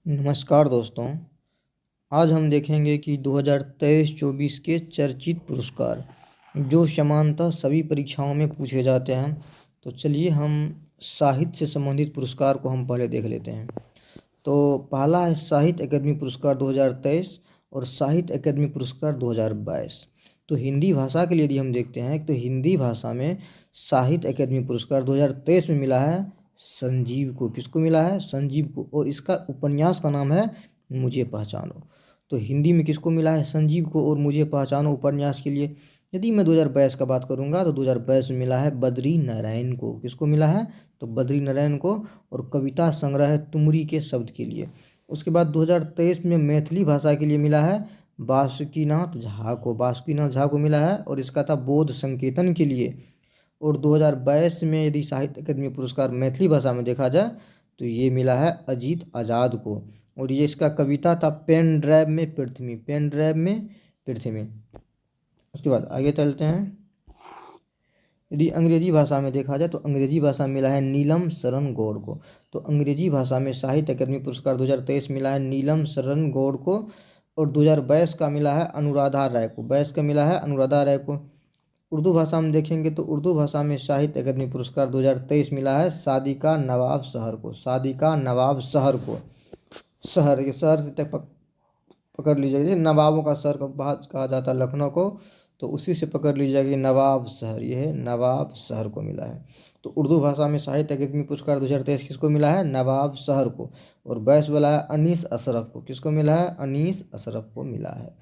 नमस्कार दोस्तों। आज हम देखेंगे कि 2023-24 के चर्चित पुरस्कार जो सामान्यतः सभी परीक्षाओं में पूछे जाते हैं। तो चलिए हम साहित्य से संबंधित पुरस्कार को हम पहले देख लेते हैं। तो पहला है साहित्य अकादमी पुरस्कार 2023 और साहित्य अकादमी पुरस्कार 2022। तो हिंदी भाषा के लिए यदि हम देखते हैं तो हिंदी भाषा में साहित्य अकादमी पुरस्कार 2023 में मिला है संजीव को। किसको मिला है? संजीव को। और इसका उपन्यास का नाम है मुझे पहचानो। तो हिंदी में किसको मिला है? संजीव को। और मुझे पहचानो उपन्यास के लिए यदि मैं 2022 का बात करूंगा तो 2022 में मिला है बद्री नारायण को। किसको मिला है? तो बद्री नारायण को। और कविता संग्रह है तुमरी के शब्द के लिए। उसके बाद 2023 में मैथिली भाषा के लिए मिला है बासुकीनाथ झा को। बासुकीनाथ झा को मिला है और इसका था बोध संकेतन के लिए। और 2022 में यदि साहित्य अकादमी पुरस्कार मैथिली भाषा में देखा जाए तो ये मिला है अजीत आजाद को। और ये इसका कविता था पेन ड्राइव में पृथ्वी। पेन ड्राइव में पृथ्वी। उसके बाद आगे चलते हैं। यदि अंग्रेजी भाषा में देखा जाए तो अंग्रेजी भाषा में मिला है नीलम शरण गौड़ को। तो अंग्रेजी भाषा में साहित्य अकादमी पुरस्कार 2023 मिला है नीलम शरण गौड़ को। और 2022 का मिला है अनुराधा राय को। 22 का मिला है अनुराधा राय को। उर्दू भाषा में देखेंगे तो उर्दू भाषा में साहित्य अकादमी पुरस्कार 2023 मिला है सादिका नवाब शहर को। सादिका नवाब शहर को। शहर, ये शहर से पकड़ लीजिएगा। नवाबों का शहर कहा जाता है लखनऊ को, तो उसी से पकड़ लीजिएगा। नवाब शहर, ये है नवाब शहर को मिला है। तो उर्दू भाषा में साहित्य अकादमी पुरस्कार 2023 किसको मिला है? नवाब शहर को। और 22 वाला है अनीस अशरफ को। किसको मिला है? अनीस अशरफ को मिला है।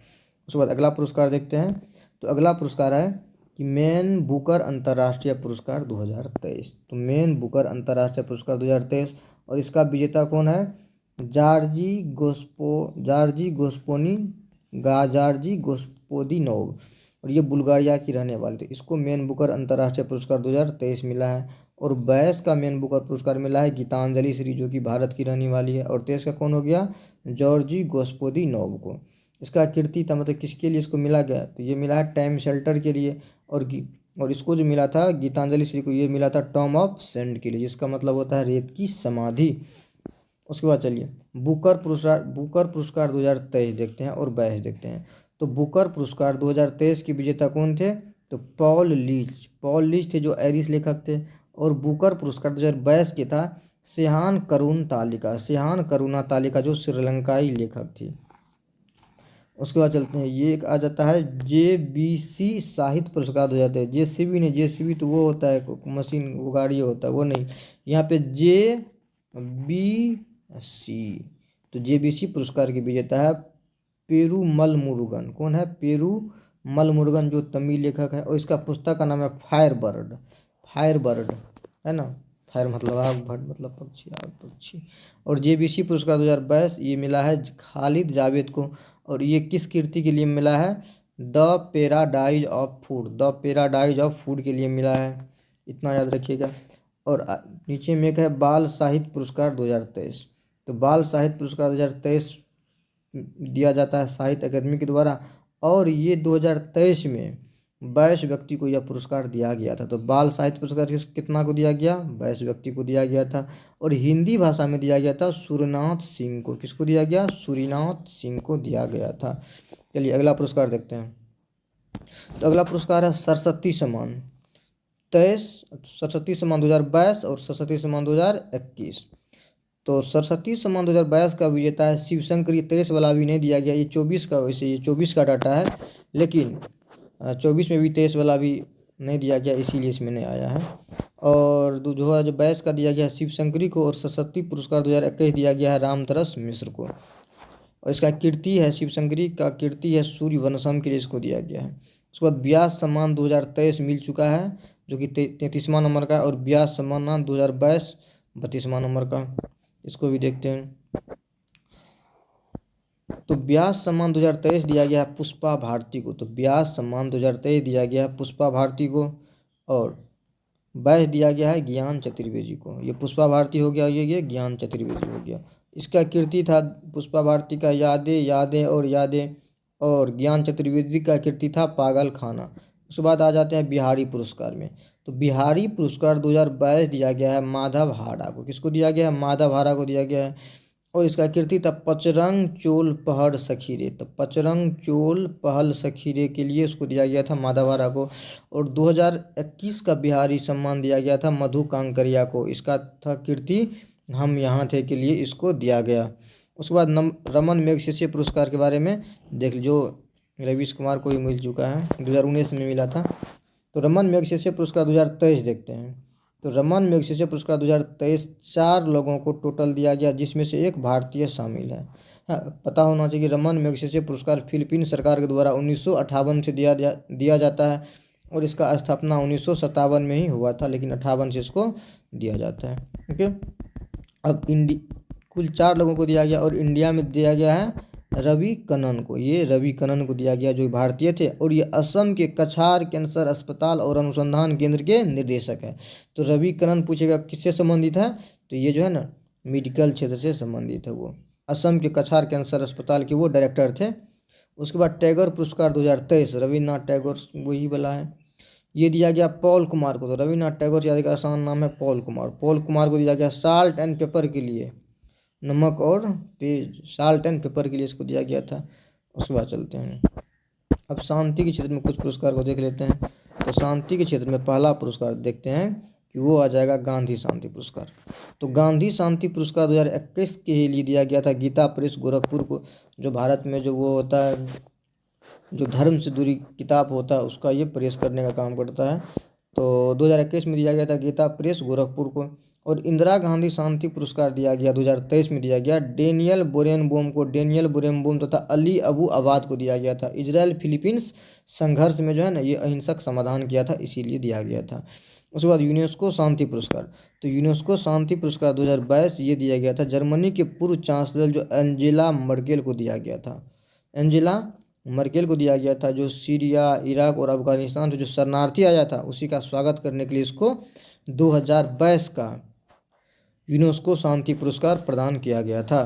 उसके बाद अगला पुरस्कार देखते हैं। तो अगला पुरस्कार है कि मैन बुकर अंतर्राष्ट्रीय पुरस्कार 2023। तो मैन बुकर अंतर्राष्ट्रीय पुरस्कार 2023 और इसका विजेता कौन है? जार्जी गोस्पोदिनोव। और ये बुल्गारिया की रहने वाली थी। इसको मैन बुकर अंतर्राष्ट्रीय पुरस्कार 2023 मिला है। और 22 का मैन बुकर पुरस्कार मिला है गीतांजलि श्री, जो कि भारत की रहने वाली है। और 23 का कौन हो गया? जॉर्जी गोस्पोदिनोव को। इसका कीर्ति था, मतलब किसके लिए इसको मिला गया? तो ये मिला है टाइम शेल्टर के लिए। और इसको जो मिला था गीतांजलि श्री को, ये मिला था टॉम ऑफ सेंड के लिए, जिसका मतलब होता है रेत की समाधि। उसके बाद चलिए बुकर पुरस्कार 2023 देखते हैं और 22 देखते हैं। तो बुकर पुरस्कार 2023 के विजेता कौन थे? तो पॉल लीच थे, जो आयरिश लेखक थे। और बुकर पुरस्कार 2022 के था सेहान करुणा तालिका, जो श्रीलंकाई लेखक थी। उसके बाद चलते हैं, ये एक आ जाता है JBC साहित्य पुरस्कार 2023। JCB नहीं, JCB तो वो होता है मशीन, वो गाड़ी होता है, वो नहीं। यहाँ पे JBC। तो JBC पुरस्कार के विजेता है पेरूमल मुरुगन। कौन है? पेरूमल मुरुगन, जो तमिल लेखक है। और इसका पुस्तक का नाम है फायर बर्ड है ना। फायर मतलब आग, बर्ड मतलब पक्षी, आग पक्षी। और JBC पुरस्कार 2022 ये मिला है खालिद जावेद को। और ये किस कीर्ति के लिए मिला है? द पैराडाइज ऑफ फूड के लिए मिला है। इतना याद रखिएगा। और नीचे में एक है बाल साहित्य पुरस्कार 2023। तो बाल साहित्य पुरस्कार 2023 दिया जाता है साहित्य अकादमी के द्वारा। और ये 2023 में 22 व्यक्ति को यह पुरस्कार दिया गया था। तो बाल साहित्य पुरस्कार कितना को दिया गया? 22 व्यक्ति को दिया गया था। और हिंदी भाषा में दिया गया था सूर्यनाथ सिंह को। किसको दिया गया? सूर्यनाथ सिंह को दिया गया था। चलिए अगला पुरस्कार देखते हैं। तो अगला पुरस्कार है सरस्वती सम्मान 2022 और सरस्वती सम्मान 2021। तो सरस्वती सम्मान 2022 का विजेता है शिवशंकर। ये 23 वाला भी नहीं दिया गया, ये 24 का, वैसे ये 24 का डाटा है, लेकिन 24 में भी 23 वाला भी नहीं दिया गया, इसीलिए इसमें नहीं आया है। और 2022 का दिया गया शिवशंकरी को। और सरस्वती पुरस्कार 2021 दिया गया है रामतरस मिश्र को। और इसका कीर्ति है, शिवशंकरी का कीर्ति है सूर्यवंशम के लिए इसको दिया गया है। उसके बाद व्यास सम्मान 2023 मिल चुका है, जो कि 33वां नंबर का। और व्यास सम्मान 2022 32वां नंबर का। इसको भी देखते हैं। तो व्यास सम्मान 2023 दिया गया है पुष्पा भारती को। तो व्यास सम्मान 2023 दिया गया है पुष्पा भारती को। और 22 दिया गया है ज्ञान चतुर्वेदी को। ये पुष्पा भारती हो गया, ये ज्ञान चतुर्वेदी हो गया। इसका कीर्ति था पुष्पा भारती का यादें और यादें। और ज्ञान चतुर्वेदी का कीर्ति था पागल खाना। उसके बाद आ जाते हैं बिहारी पुरस्कार में। तो बिहारी पुरस्कार 2022 दिया गया है माधव हाड़ा को। किसको दिया गया है? माधव हाड़ा को दिया गया है। और इसका कीर्ति था पचरंग चोल पहड़ सखीरे। तो पचरंग चोल पहल सखीरे के लिए उसको दिया गया था माधवारा को। और 2021 का बिहारी सम्मान दिया गया था मधु कांकरिया को। इसका था कीर्ति हम यहाँ थे के लिए इसको दिया गया। उसके बाद रमन मैगसेसे पुरस्कार के बारे में देख लीजिए, रवीश कुमार को भी मिल चुका है, 2019 में मिला था। तो रमन मैगसेसे पुरस्कार 2023 देखते हैं। तो रमन मैगसेसे पुरस्कार 2023 4 लोगों को टोटल दिया गया, जिसमें से एक भारतीय शामिल है। हाँ, पता होना चाहिए कि रमन मैगसेसे पुरस्कार फिलीपीन सरकार के द्वारा 1958 से दिया जाता है और इसका स्थापना 1957 में ही हुआ था, लेकिन 58 से इसको दिया जाता है। ओके, अब कुल 4 लोगों को दिया गया और इंडिया में दिया गया है रवि कनन को। ये रवि कनन को दिया गया जो भारतीय थे, और ये असम के कछार कैंसर अस्पताल और अनुसंधान केंद्र के निर्देशक है। तो रवि कनन पूछेगा किससे संबंधित है, तो ये जो है ना मेडिकल क्षेत्र से संबंधित है। वो असम के कछार कैंसर अस्पताल के वो डायरेक्टर थे। उसके बाद टैगोर पुरस्कार 2023 रविन्द्रनाथ टैगोर वही वाला है, ये दिया गया पॉल कुमार को। तो रविन्द्रनाथ टैगोर से का आसान नाम है पॉल कुमार। पॉल कुमार को दिया गया साल्ट एंड पेपर के लिए, नमक और तेज, साल्ट एंड पेपर के लिए इसको दिया गया था। उसके बाद चलते हैं अब शांति के क्षेत्र में कुछ पुरस्कार को देख लेते हैं। तो शांति के क्षेत्र में पहला पुरस्कार देखते हैं कि वो आ जाएगा गांधी शांति पुरस्कार। तो गांधी शांति पुरस्कार 2021 के लिए दिया गया था गीता प्रेस गोरखपुर को, जो भारत में जो वो होता है जो धर्म से दूरी किताब होता है उसका ये प्रेस करने का काम करता है। तो 2021 में दिया गया था गीता प्रेस गोरखपुर को। और इंदिरा गांधी शांति पुरस्कार दिया गया 2023 में दिया गया डेनियल बोरेनबोम को। डेनियल बोरेनबोम तथा अली अबू अवाद को दिया गया था। इजराइल फिलीपींस संघर्ष में जो है ना ये अहिंसक समाधान किया था, इसीलिए दिया गया था। उसके बाद यूनेस्को शांति पुरस्कार। तो यूनेस्को शांति पुरस्कार 2022 ये दिया गया था जर्मनी के पूर्व चांसलर जो एंजेला मर्केल को दिया गया था। एंजेला मर्केल को दिया गया था, जो सीरिया, इराक और अफगानिस्तान से जो शरणार्थी आया था उसी का स्वागत करने के लिए इसको 2022 का यूनेस्को शांति पुरस्कार प्रदान किया गया था।